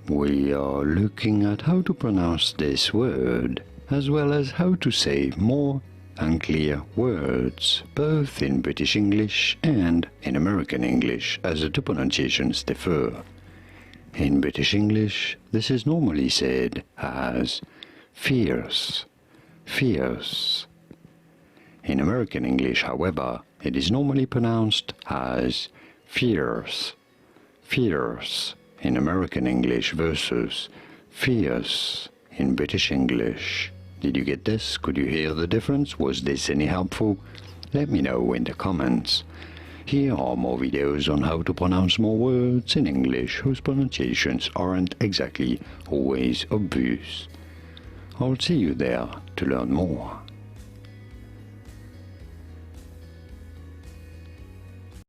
We are looking at how to pronounce this word, as well as how to say more unclear words, both in British English and in American English, as the two pronunciations differ. In British English, this is normally said as fierce, fierce. In American English, however, it is normally pronounced as fierce, fierce in American English versus fierce in British English. Did you get this? Could you hear the difference? Was this any helpful? Let me know in the comments. Here are more videos on how to pronounce more words in English whose pronunciations aren't exactly always obvious. I'll see you there to learn more.